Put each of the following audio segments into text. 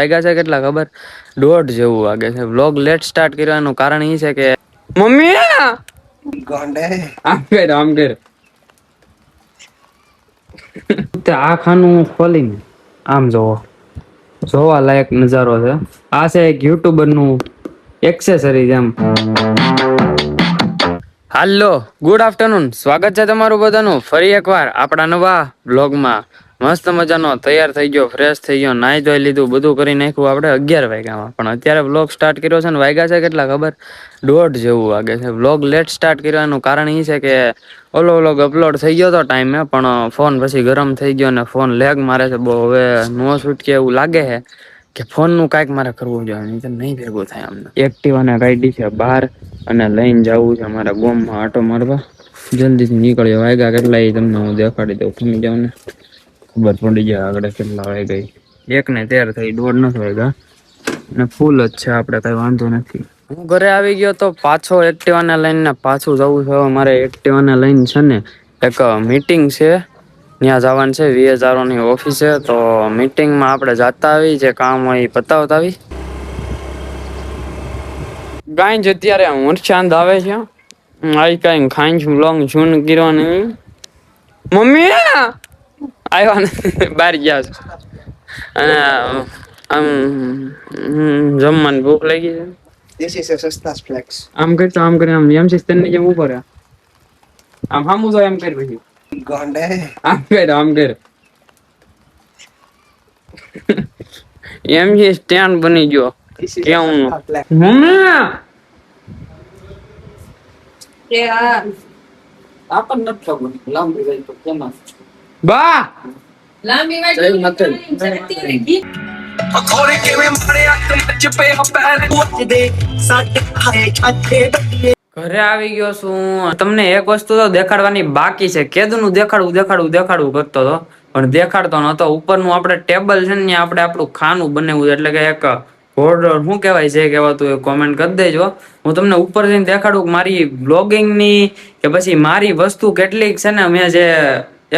વાગ્યા છે કેટલા ખબર? 1:30 જેવું વાગે છે. વ્લોગ લેટ સ્ટાર્ટ કરવાનું કારણ એ છે કે મમ્મી આમ કર આ ખાનું ખોલીને આમ જોવા લાયક નજારો છે. આ છે એક યુટ્યુબર નું એક્સેસરીઝ એમ. હાલો, ગુડ આફ્ટરનૂન. સ્વાગત છે તમારું બધાનું ફરી એકવાર આપણા નવા બ્લોગમાં. મસ્ત મજાનો તૈયાર થઈ ગયો, ફ્રેશ થઈ ગયો, નાઈ ધોઈ લીધું, બધું કરી નાખ્યું આપણે 11 વાગ્યામાં. પણ અત્યારે વ્લોગ સ્ટાર્ટ કર્યો છે ને વાગ્યા છે કેટલા ખબર? 1:30 જેવું વાગે છે. વ્લોગ લેટ સ્ટાર્ટ કરવાનું કારણ એ છે કે ઓલો વ્લોગ અપલોડ થઈ ગયો તો ટાઈમે, પણ ફોન પછી ગરમ થઈ ગયો અને ફોન લેગ મારે છે બહુ. હવે નો શૂટ કે એવું લાગે છે કે ફોન નું કાંઈક મારે કરવું જોઈએ, નહીં ભેગું થાય અમને. એક્ટિવાને કાઢી છે બહાર અને લઈને જવું છે અમારા ગોમમાં આટો મારવા. જલ્દીથી નીકળ્યો. વાગ્યા કેટલા એ તમને હું દેખાડી દઉં. ખમી જાવ ને ખબર પડી જાય આગળ કેટલા વાગ્યા. 1:13 થઈ, 1:30 નથી વાગ્યા અને ફૂલ જ છે. આપણે કઈ વાંધો નથી. હું ઘરે આવી ગયો તો પાછો એક્ટિવાને લઈને પાછું જવું છે. મારે એક્ટિવાને લઈને છે ને એક મીટિંગ છે, ત્યાં જવાનું છે VHRO ની ઓફિસે. તો મીટિંગમાં આપણે જતા આવી, જે કામ હોય એ પતાવતા આવી. ગાય જ અત્યારે વરસાદ આવે છે. આઈ કઈ ખાઈ છું લોંગ છું ગીરો નહીં. મમ્મી આવ્યા ને બહાર ગયા છે અને આમ જમવાની ભૂખ લાગી છે. This is a Sastas Flex. આમ કરતો આમ કરે આમ એમ સિસ્ટમ ની જેમ ઉપર આમ હામું જો એમ કર પછી Gonde. આમ કર એમ જે સ્ટેન્ડ બની ગયો. This is કેવું a Sastas Flex. Mummy Yeah. આપણ નથી ખબર લાંબી જાય તો કેમ બા લાંબી વાટ જય માતા. અત્યારે ગીત ਅਖੋਰੇ ਕਿਵੇਂ ਮਾਰਿਆ ਕਮਚ ਪਿਆ ਪੈਰ ਪੁੱਛਦੇ ਸਾਡੇ ਹਾਏ ਛੱਤੇ ਬੱਟੇ ઘરે આવી ગયો છું. તમને એક વસ્તુ તો દેખાડવાની બાકી છે. કેદુનું દેખાડવું કરતો હતો પણ દેખાડતો નતો. ઉપરનું આપણે ટેબલ છે ને આપણે આપણું ખાનું બનાવ્યું છે. એટલે કે એક ઓર્ડર શું કહેવાય છે કહેવાતું એ કોમેન્ટ કરી દેજો. હું તમને ઉપર જઈને દેખાડું કે મારી બ્લોગિંગ ની કે પછી મારી વસ્તુ કેટલીક છે ને મેં જે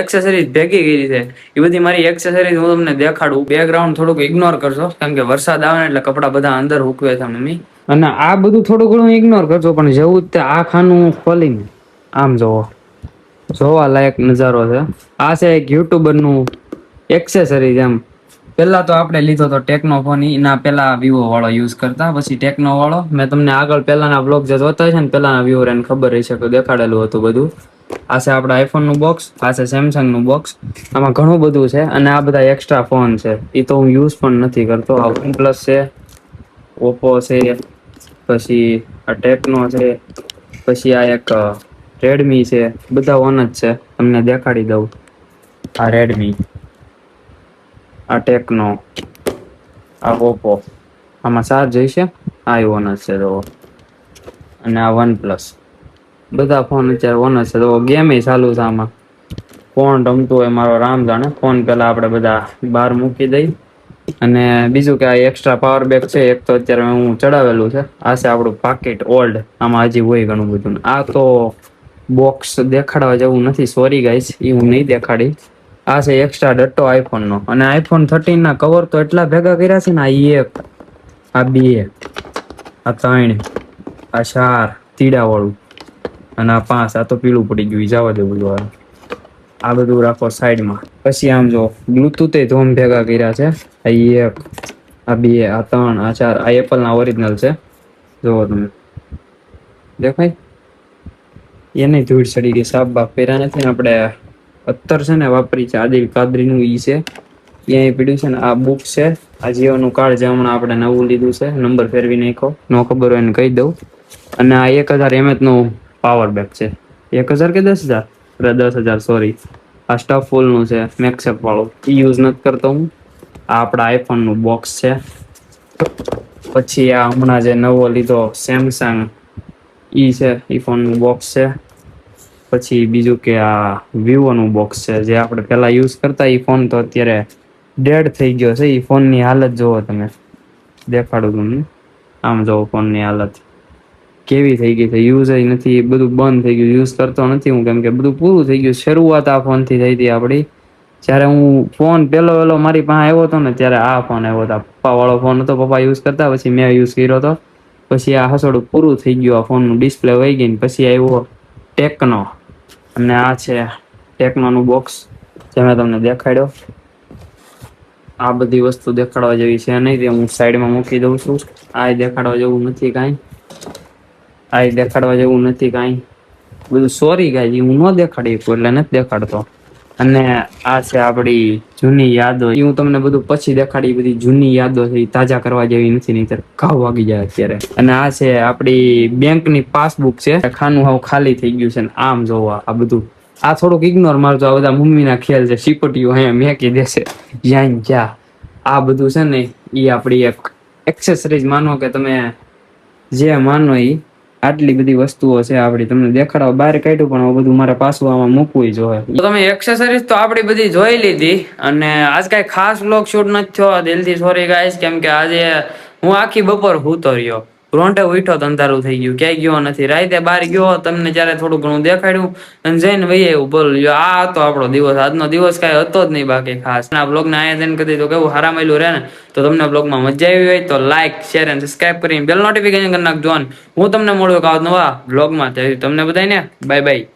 એક્સેસરીઝ ભેગી કરી છે એ બધી મારી એક્સેસરીઝ હું તમને દેખાડું. બેકગ્રાઉન્ડ થોડુંક ઇગ્નોર કરશો કારણ કે વરસાદ આવે ને એટલે કપડા બધા અંદર સૂકવે છે મમ્મી. અને આ બધું થોડું ઘણું ઇગ્નોર કરજો. પણ જેવું તે આ ખાનું ખોલીને આમ જોવા લાયક નજારો છે. આ છે એક યુટ્યુબર નું એક્સેસરીઝ એમ. પેલા તો આપણે લીધો તો ટેકનો ફોન. એના પેલા વિવો વાળો યુઝ કરતા, પછી ટેકનો વાળો. મેં તમને આગળ પેલાના બ્લોગ જે જોતા હોય છે ને પેલાના વ્યુઅર એને ખબર હશે કે દેખાડેલું હતું બધું. આ છે આપણા આઈફોન નું બોક્સ, આ છે સેમસંગ નું બોક્સ. આમાં ઘણું બધું છે અને આ બધા એક્સ્ટ્રા ફોન છે. એ તો હું યુઝ પણ નથી કરતો. આ OnePlus છે, ઓપ્પો છે, પછી આ ટેકનો છે, પછી આ એક રેડમી છે. બધા ઓન જ છે. તમને દેખાડી દઉં. આ રેડમી, આ ટેકનો, આ ઓપ્પો. આમાં 7 જઈશે. આ ઓન જ છે તો. અને આ OnePlus. બધા ફોન અત્યારે ઓન જ છે તો. ગેમ ચાલુ છે આમાં. કોણ રમતું હોય મારો રામ જાણે. ફોન પેલા આપણે બધા બહાર મૂકી દઈ. અને બીજું કે આ એક્સ્ટ્રા પાવર બેક છે એક તો અત્યારે હું ચડાવેલું છે. આ છે આપણું પાકીટ ઓલ્ડ. આમાં હજી હોય ઘણું બધું. આ તો બોક્સ દેખાડવા જેવું નથી, સોરી ગાઈસ, એ હું નહીં દેખાડી. આ છે એક્સ્ટ્રા ડટ્ટો આઈફોન નો. અને iPhone 13 ના કવર તો એટલા ભેગા કર્યા છે ને. આ 1, આ 2, આ 3, આ 4 તીડા વાળું અને આ 5. આ તો પીળું પડી ગયું, જવા દે બધું. આ બધું રાખો સાઈડમાં. પછી આમ જો બ્લુટૂથ એ ધોમ ભેગા કર્યા છે. આ 1, આ 2, આ 3, આ 4. આ એપલ ના ઓરિજિનલ છે. જોવો તમે દેખાય. એને ધૂળ ચડી ગઈ. સાફ બાફ પહેર્યા નથી ને. આપણે અત્તર છે ને વાપરી છે આદિલ કાદરી નું. ઈ છે ત્યાં પીડ્યું છે ને. આ બુક છે, આ જીઓ નું કાર્ડ જે હમણાં આપણે નવું લીધું છે. નંબર ફેરવી નાખો, નો ખબર હોય એને કહી દઉં. અને આ 1000 mAh નું પાવર બેક છે. 1000 કે 10,000? 10,000 સોરી. આ સ્ટફ ફૂલ નું છે, મેક્સેપ વાળું. ઈ યુઝ નથી કરતો હું. આ આપણા આઈફોન નું બોક્સ છે. પછી આ હમણાં જે નવો લીધો સેમસંગ ઈ છે, ઈ ફોન નું બોક્સ છે. પછી બીજું કે આ વિવો નું બોક્સ છે જે આપણે પેલા યુઝ કરતા. ઈ ફોન તો અત્યારે ડેડ થઈ ગયો છે. ઈ ફોન ની હાલત જોવો તમે. દેખાડું તમને. આમ જોવો ફોન ની હાલત કેવી થઈ ગઈ છે. યુઝ નથી, બધું બંધ થઈ ગયું. યુઝ કરતો નથી હું કેમ કે બધું પૂરું થઈ ગયું. શરૂઆત આ ફોન થી થઈ હતી આપડી. જયારે હું ફોન પેલો મારી પાસે આવ્યો હતો ને ત્યારે આ ફોન આવ્યો હતો. પપ્પા વાળો ફોન હતો, પપ્પા યુઝ કરતા, પછી મેં યુઝ કર્યો હતો. પછી આ હસોડું પૂરું થઈ ગયું, આ ફોનનું ડિસ્પ્લે વહી ગઈ ને પછી આવ્યો ટેકનો. અને આ છે ટેકનોનું બોક્સ જે મેં તમને દેખાડ્યો. આ બધી વસ્તુ દેખાડવા જેવી છે નહીં, તે હું સાઈડમાં મૂકી દઉં છું. આ દેખાડવા જેવું નથી કાંઈ, આ દેખાડવા જેવું નથી કાંઈ. બધું સોરી ગાય હું ન દેખાડી શકું એટલે નથી દેખાડતો. અને આ છે આપણી જૂની યાદો, એ હું તમને બધું પછી દેખાડી. બધી જૂની યાદો છે, એ તાજા કરવા જેવી નથી, નહીંતર ઘાવ વાગી જાય અત્યારે. અને આ છે આપણી બેંકની પાસબુક છે, ખાનું હાવ ખાલી થઈ ગયું છે. ને આમ જોવા આ બધું, આ થોડુંક ઇગ્નોર મારજો, આ બધા મમ્મીના ખ્યાલ છે. સિપટીઓ અહીંયા મેકી દેશે જ્યાં જ્યાં. આ બધું છે ને એ આપણી એક એક્સેસરીઝ માનો કે તમે જે માનો એ. આટલી બધી વસ્તુઓ છે આપડી, તમને દેખાડવા બહાર કાઢ્યું પણ આ બધું મારે પાછું આમાં મૂકવું જોઈએ. તો તમે એક્સેસરીઝ તો આપડી બધી જોઈ લીધી, અને આજ કઈ ખાસ બ્લોગ શૂટ નથી થયો, દિલથી સોરી ગાઈસ. કેમ કે આજે હું આખી બપોર સૂતો રહ્યો, રોંઢે ઉઠ્યો તો અંધારું થઈ ગયું, ક્યાંય ગયો નથી. રાતે બહાર ગયો, તમને જયારે થોડું ઘણું દેખાડ્યું અને જઈને વહી એવું બોલ્યો. આ હતો આપણો દિવસ. આજનો દિવસ કઈ હતો જ નહીં બાકી ખાસ. આ બ્લોગ ને આયા જઈને કરી તો કેવું હારા મળ્યું રહે ને. તો તમને બ્લોગમાં મજા આવી હોય તો લાઈક, શેર અને સબસ્ક્રાઇબ કરીને બેલ નોટિફિકેશન કરી નાખજો. હું તમને મળું એક નવા બ્લોગમાં. તમને બધાને બાય બાય.